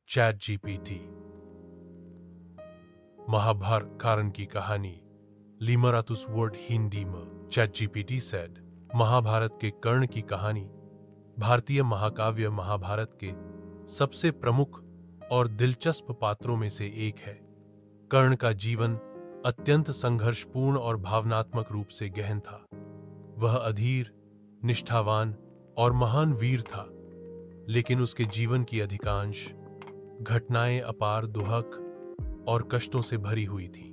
Chat GPT. Mahabharat कारण की कहानी लिमरातुस वर्ड हिंदी में चैट जीपीटी सेड महाभारत के कर्ण की कहानी भारतीय महाकाव्य महाभारत के सबसे प्रमुख और दिलचस्प पात्रों में से एक है। कर्ण का जीवन अत्यंत संघर्षपूर्ण और भावनात्मक रूप से गहन था। वह अधीर, निष्ठावान और महान वीर था, लेकिन उसके जीवन की अधिकांश घटनाएं अपार दुहक और कष्टों से भरी हुई थी।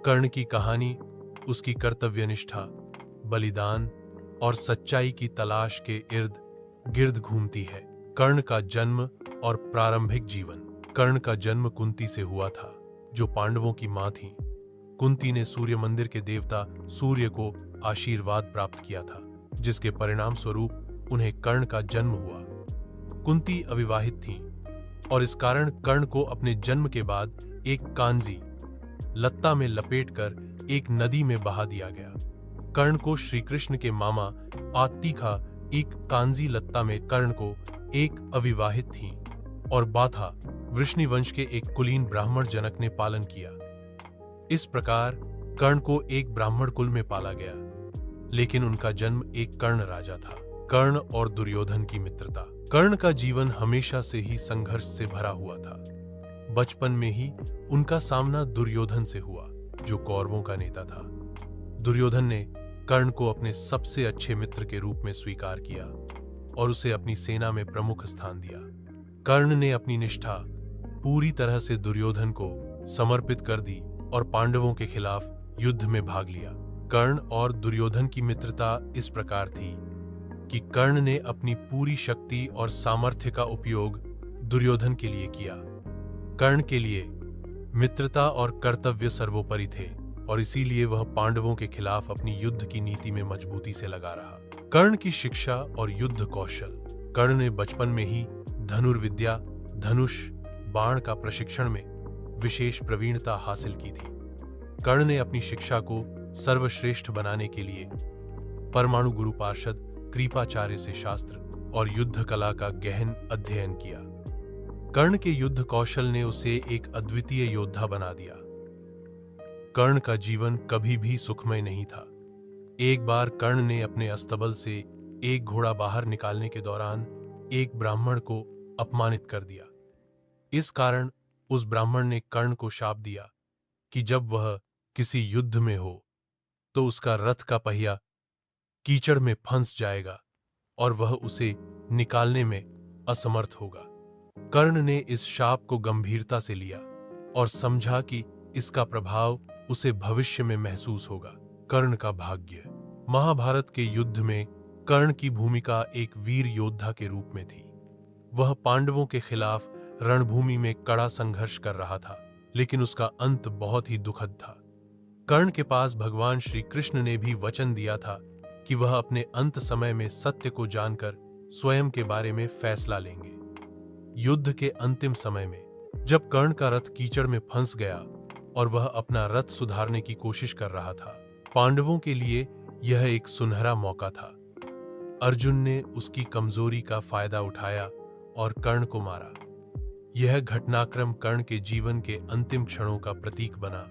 कर्ण की कहानी उसकी कर्तव्यनिष्ठा, बलिदान और सच्चाई की तलाश के इर्द गिर्द घूमती है। कर्ण का जन्म और प्रारंभिक जीवन। कर्ण का जन्म कुंती से हुआ था, जो पांडवों की मां थी। कुंती ने सूर्य मंदिर के देवता सूर्य को आशीर्वाद प्राप्त किया था, जिसके परिणाम स्वरूप उन्हें कर्ण का जन्म हुआ। कुंती अविवाहित थीं और इस कारण कर्ण को अपने जन्म के बाद एक कांजी लत्ता में लपेटकर एक नदी में बहा दिया गया। कर्ण को श्री कृष्ण के मामा आतिका एक कांजी लत्ता में कर्ण को एक अविवाहित थी और बाथा वृष्णि वंश के एक कुलीन ब्राह्मण जनक ने पालन किया। इस प्रकार कर्ण को एक ब्राह्मण कुल में पाला गया, लेकिन उनका जन्म एक कर्ण राजा था। कर्ण और दुर्योधन की मित्रता। कर्ण का जीवन हमेशा से ही संघर्ष से भरा हुआ था। बचपन में ही उनका सामना दुर्योधन से हुआ, जो कौरवों का नेता था। दुर्योधन ने कर्ण को अपने सबसे अच्छे मित्र के रूप में स्वीकार किया और उसे अपनी सेना में प्रमुख स्थान दिया। कर्ण ने अपनी निष्ठा पूरी तरह से दुर्योधन को समर्पित कर दी और पांडवों के खिलाफ युद्ध में भाग लिया। कर्ण और दुर्योधन की मित्रता इस प्रकार थी कि कर्ण ने अपनी पूरी शक्ति और सामर्थ्य का उपयोग दुर्योधन के लिए किया। कर्ण के लिए मित्रता और कर्तव्य सर्वोपरि थे और इसीलिए वह पांडवों के खिलाफ अपनी युद्ध की नीति में मजबूती से लगा रहा। कर्ण की शिक्षा और युद्ध कौशल। कर्ण ने बचपन में ही धनुर्विद्या, धनुष, बाण का प्रशिक्षण में विशेष प्रवीणता हासिल की थी। कर्ण ने अपनी शिक्षा को सर्वश्रेष्ठ बनाने के लिए परमाणु गुरु पार्षद कृपाचार्य से शास्त्र और युद्ध कला का गहन अध्ययन किया। कर्ण के युद्ध कौशल ने उसे एक अद्वितीय योद्धा बना दिया। कर्ण का जीवन कभी भी सुखमय नहीं था। एक बार कर्ण ने अपने अस्तबल से एक घोड़ा बाहर निकालने के दौरान एक ब्राह्मण को अपमानित कर दिया। इस कारण उस ब्राह्मण ने कर्ण को शाप दिया कि जब वह किसी युद्ध में हो तो उसका रथ का पहिया कीचड़ में फंस जाएगा और वह उसे निकालने में असमर्थ होगा। कर्ण ने इस शाप को गंभीरता से लिया और समझा कि इसका प्रभाव उसे भविष्य में महसूस होगा। कर्ण का भाग्य। महाभारत के युद्ध में कर्ण की भूमिका एक वीर योद्धा के रूप में थी। वह पांडवों के खिलाफ रणभूमि में कड़ा संघर्ष कर रहा था, लेकिन उसका अंत बहुत ही दुखद था। कर्ण के पास भगवान श्री कृष्ण ने भी वचन दिया था कि वह अपने अंत समय में सत्य को जानकर स्वयं के बारे में फैसला लेंगे। युद्ध के अंतिम समय में जब कर्ण का रथ कीचड़ में फंस गया और वह अपना रथ सुधारने की कोशिश कर रहा था, पांडवों के लिए यह एक सुनहरा मौका था। अर्जुन ने उसकी कमजोरी का फायदा उठाया और कर्ण को मारा। यह घटनाक्रम कर्ण के जीवन के अंतिम क्षणों का प्रतीक बना,